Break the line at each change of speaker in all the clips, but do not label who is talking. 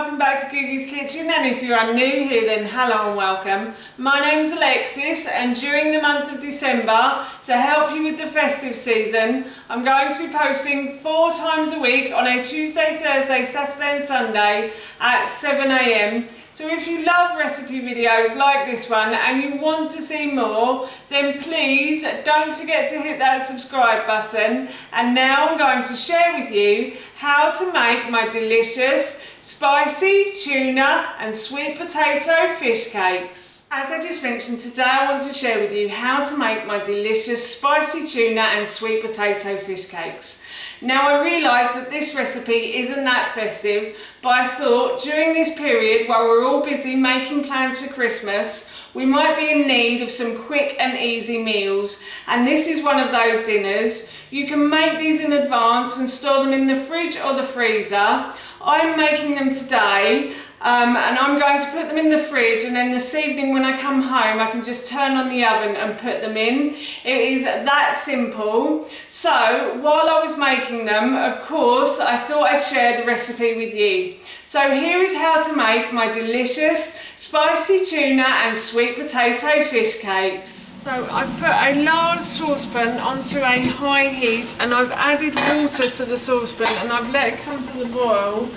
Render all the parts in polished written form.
welcome back to Googie's Kitchen, and if you are new here then hello and welcome. My name's Alexis, and during the month of December, to help you with the festive season, I'm going to be posting 4 times a week on a Tuesday, Thursday, Saturday and Sunday at 7 AM. So if you love recipe videos like this one and you want to see more, then please don't forget to hit that subscribe button. And now I'm going to share with you how to make my delicious spicy tuna and sweet potato fish cakes. As I just mentioned, today I want to share with you how to make my delicious spicy tuna and sweet potato fish cakes. Now I realise that this recipe isn't that festive, but I thought during this period while we're all busy making plans for Christmas, we might be in need of some quick and easy meals, and this is one of those dinners. You can make these in advance and store them in the fridge or the freezer. I'm making them today and I'm going to put them in the fridge, and then this evening when I come home I can just turn on the oven and put them in. It is that simple. So while I was making them, of course, I thought I'd share the recipe with you. So here is how to make my delicious spicy tuna and sweet potato fish cakes. So I've put a large saucepan onto a high heat, and I've added water to the saucepan and I've let it come to the boil.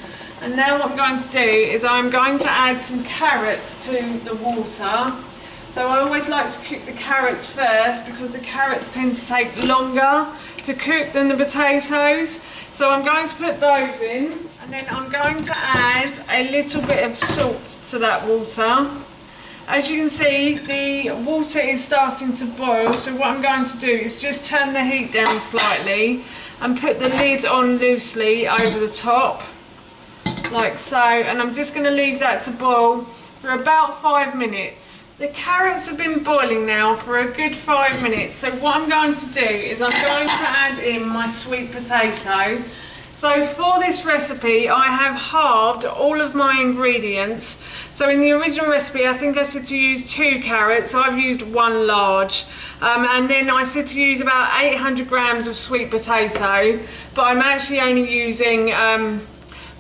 And now what I'm going to do is I'm going to add some carrots to the water. So I always like to cook the carrots first because the carrots tend to take longer to cook than the potatoes. So I'm going to put those in, and then I'm going to add a little bit of salt to that water. As you can see, the water is starting to boil, so what I'm going to do is just turn the heat down slightly and put the lid on loosely over the top, like so, and I'm just going to leave that to boil for about 5 minutes. The carrots have been boiling now for a good 5 minutes, so what I'm going to do is I'm going to add in my sweet potato. So for this recipe I have halved all of my ingredients. So in the original recipe I think I said to use 2 carrots, I've used 1 large. And then I said to use about 800 grams of sweet potato, but I'm actually only using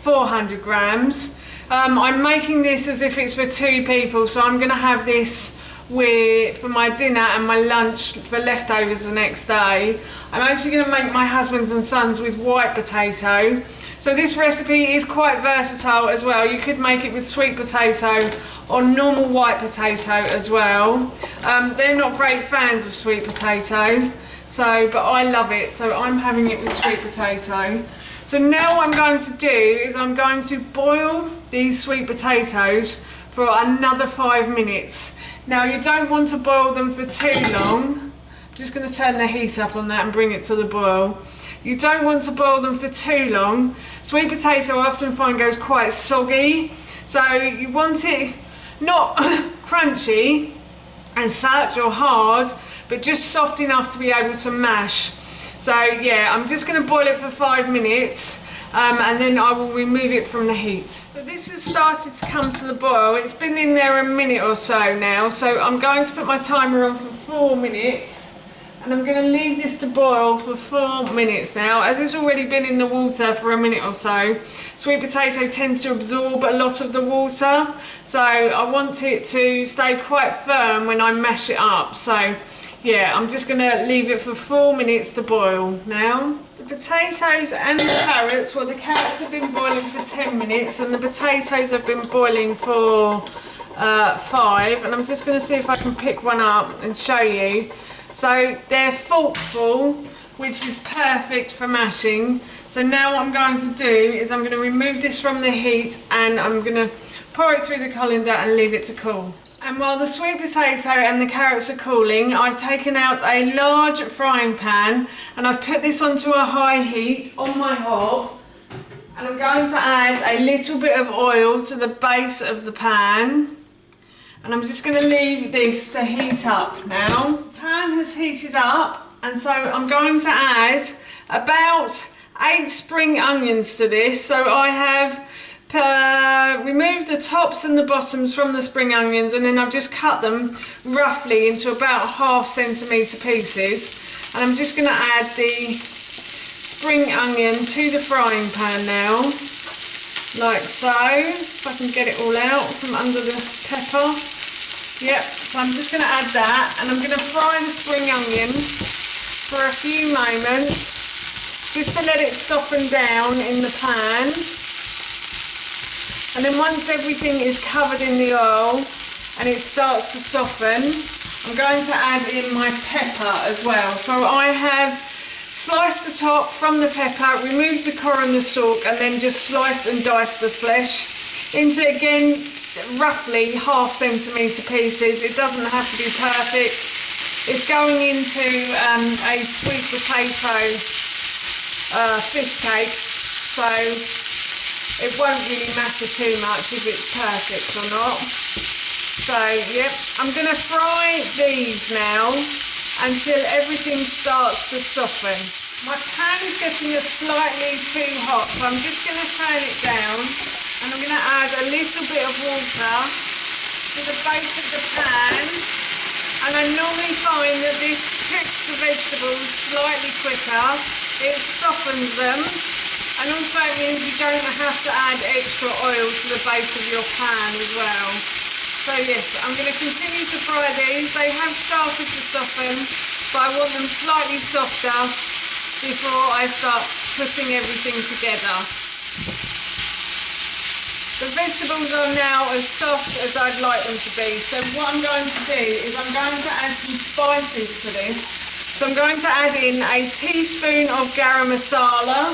400 grams. I'm making this as if it's for 2 people, so I'm going to have this for my dinner and my lunch for leftovers the next day. I'm actually going to make my husband's and son's with white potato. So this recipe is quite versatile as well. You could make it with sweet potato or normal white potato as well. They're not great fans of sweet potato, but I love it, so I'm having it with sweet potato. So now what I'm going to do is I'm going to boil these sweet potatoes for another 5 minutes. Now you don't want to boil them for too long. I'm just going to turn the heat up on that and bring it to the boil. You don't want to boil them for too long. Sweet potato I often find goes quite soggy, so you want it not crunchy and such or hard, but just soft enough to be able to mash. So yeah, I'm just going to boil it for 5 minutes and then I will remove it from the heat. So this has started to come to the boil. It's been in there a minute or so now, so I'm going to put my timer on for 4 minutes, and I'm going to leave this to boil for 4 minutes now. As it's already been in the water for a minute or so, sweet potato tends to absorb a lot of the water, so I want it to stay quite firm when I mash it up. So yeah, I'm just going to leave it for 4 minutes to boil now. The potatoes and the carrots, well, the carrots have been boiling for 10 minutes and the potatoes have been boiling for 5, and I'm just going to see if I can pick one up and show you. So they're forkful, which is perfect for mashing. So now what I'm going to do is I'm going to remove this from the heat and I'm going to pour it through the colander and leave it to cool. And while the sweet potato and the carrots are cooling, I've taken out a large frying pan and I've put this onto a high heat on my hob, and I'm going to add a little bit of oil to the base of the pan, and I'm just going to leave this to heat up now. The pan has heated up, and so I'm going to add about 8 spring onions to this. So I have remove the tops and the bottoms from the spring onions, and then I've just cut them roughly into about ½ centimetre pieces, and I'm just going to add the spring onion to the frying pan now. like so. If I can get it all out from under the pepper. Yep, so I'm just going to add that, and I'm going to fry the spring onion for a few moments, just to let it soften down in the pan. And then once everything is covered in the oil and it starts to soften, I'm going to add in my pepper as well. So I have sliced the top from the pepper, removed the core and the stalk, and then just sliced and diced the flesh into, again, roughly ½ centimetre pieces. It doesn't have to be perfect. It's going into a sweet potato fish cake, so it won't really matter too much if it's perfect or not. So, yep, I'm going to fry these now until everything starts to soften. My pan is getting slightly too hot, so I'm just going to turn it down, and I'm going to add a little bit of water to the base of the pan. And I normally find that this cooks the vegetables slightly quicker, it softens them, and also it means you don't have to add extra oil to the base of your pan as well. So yes, I'm going to continue to fry these. They have started to soften, but I want them slightly softer before I start putting everything together. The vegetables are now as soft as I'd like them to be. So what I'm going to do is I'm going to add some spices to this. So I'm going to add in a teaspoon of garam masala.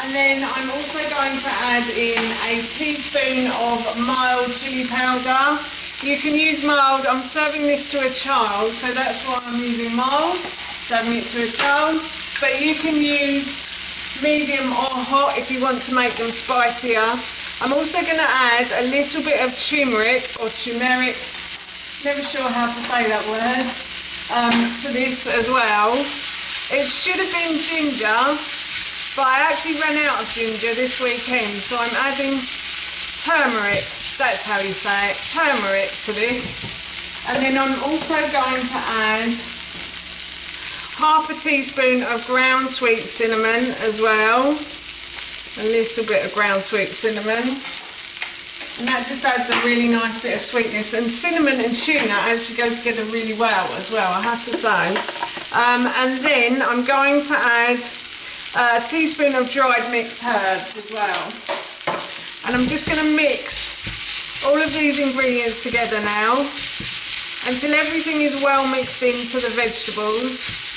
And then I'm also going to add in a teaspoon of mild chili powder. You can use mild. I'm serving this to a child, so that's why I'm using mild, serving it to a child. But you can use medium or hot if you want to make them spicier. I'm also going to add a little bit of turmeric, or turmeric, never sure how to say that word, to this as well. It should have been ginger, but I actually ran out of ginger this weekend, so I'm adding turmeric, that's how you say it, turmeric to this. And then I'm also going to add ½ teaspoon of ground sweet cinnamon as well. A little bit of ground sweet cinnamon. And that just adds a really nice bit of sweetness. And cinnamon and tuna actually go together really well as well, I have to say. And then I'm going to add a teaspoon of dried mixed herbs as well. And I'm just going to mix all of these ingredients together now until everything is well mixed into the vegetables.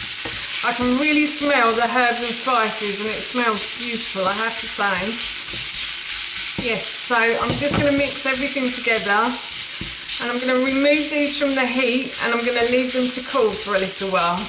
I can really smell the herbs and spices, and it smells beautiful, I have to say. Yes, so I'm just going to mix everything together, and I'm going to remove these from the heat, and I'm going to leave them to cool for a little while.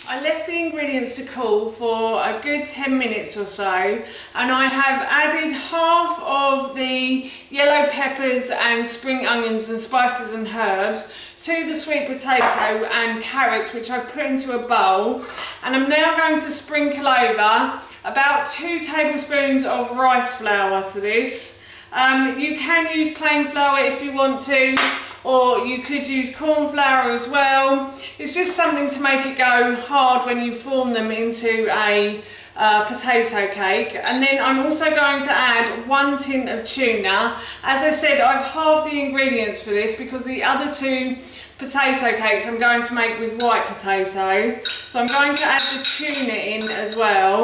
I left the ingredients to cool for a good 10 minutes or so, and I have added half of the yellow peppers and spring onions and spices and herbs to the sweet potato and carrots, which I've put into a bowl. And I'm now going to sprinkle over about 2 tablespoons of rice flour to this. You can use plain flour if you want to, or you could use corn flour as well. It's just something to make it go hard when you form them into a potato cake. And then I'm also going to add 1 tin of tuna. As I said, I've halved the ingredients for this because the other 2 potato cakes I'm going to make with white potato. So I'm going to add the tuna in as well.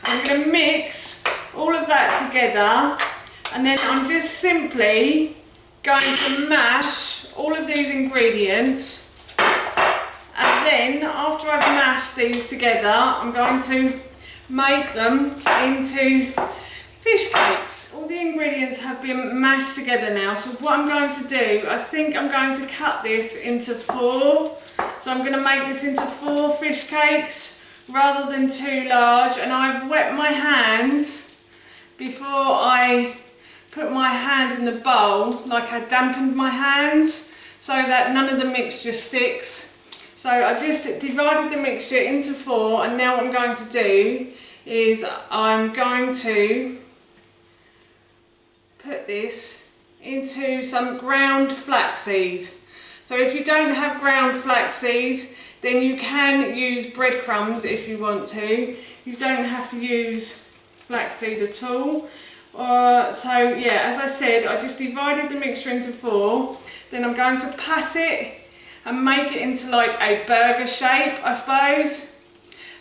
I'm going to mix all of that together, and then I'm just simply going to mash all of these ingredients, and then after I've mashed these together I'm going to make them into fish cakes. All the ingredients have been mashed together now, so what I'm going to do, I think I'm going to cut this into 4. So I'm going to make this into 4 fish cakes rather than 2 large, and I've wet my hands before I put my hand in the bowl, like I dampened my hands so that none of the mixture sticks. So I just divided the mixture into 4, and now what I'm going to do is I'm going to put this into some ground flaxseed. So if you don't have ground flaxseed, then you can use breadcrumbs if you want to. You don't have to use flaxseed at all. So yeah, as I said, I just divided the mixture into 4. Then I'm going to pat it and make it into like a burger shape, I suppose.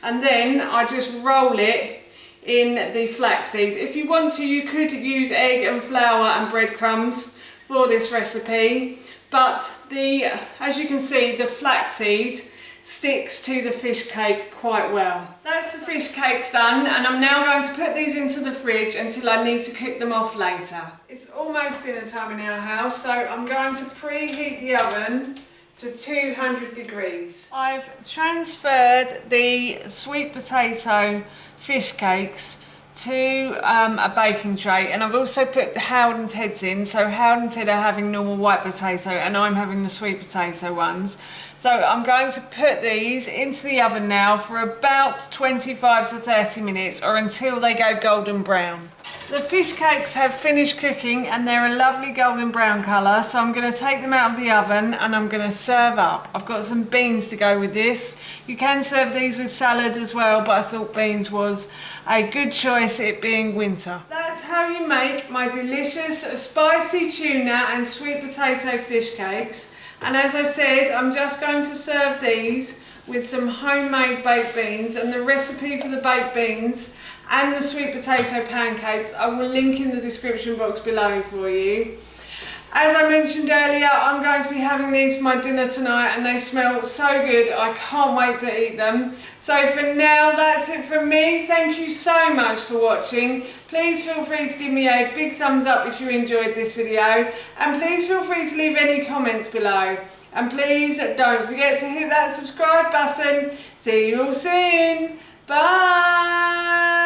And then I just roll it in the flaxseed. If you want to, you could use egg and flour and breadcrumbs for this recipe, but as you can see, the flaxseed sticks to the fish cake quite well. That's the fish cakes done, and I'm now going to put these into the fridge until I need to cook them off later. It's almost dinner time in our house, so I'm going to preheat the oven to 200 degrees. I've transferred the sweet potato fish cakes to a baking tray, and I've also put the Howard and Ted's in. So Howard and Ted are having normal white potato and I'm having the sweet potato ones. So I'm going to put these into the oven now for about 25 to 30 minutes, or until they go golden brown. The fish cakes have finished cooking and they're a lovely golden brown colour, so I'm going to take them out of the oven and I'm going to serve up. I've got some beans to go with this. You can serve these with salad as well, but I thought beans was a good choice, it being winter. That's how you make my delicious spicy tuna and sweet potato fish cakes. And as I said, I'm just going to serve these with some homemade baked beans, and the recipe for the baked beans and the sweet potato pancakes I will link in the description box below for you. As I mentioned earlier, I'm going to be having these for my dinner tonight and they smell so good, I can't wait to eat them. So for now, that's it from me. Thank you so much for watching. Please feel free to give me a big thumbs up if you enjoyed this video, and please feel free to leave any comments below. And please don't forget to hit that subscribe button. See you all soon. Bye.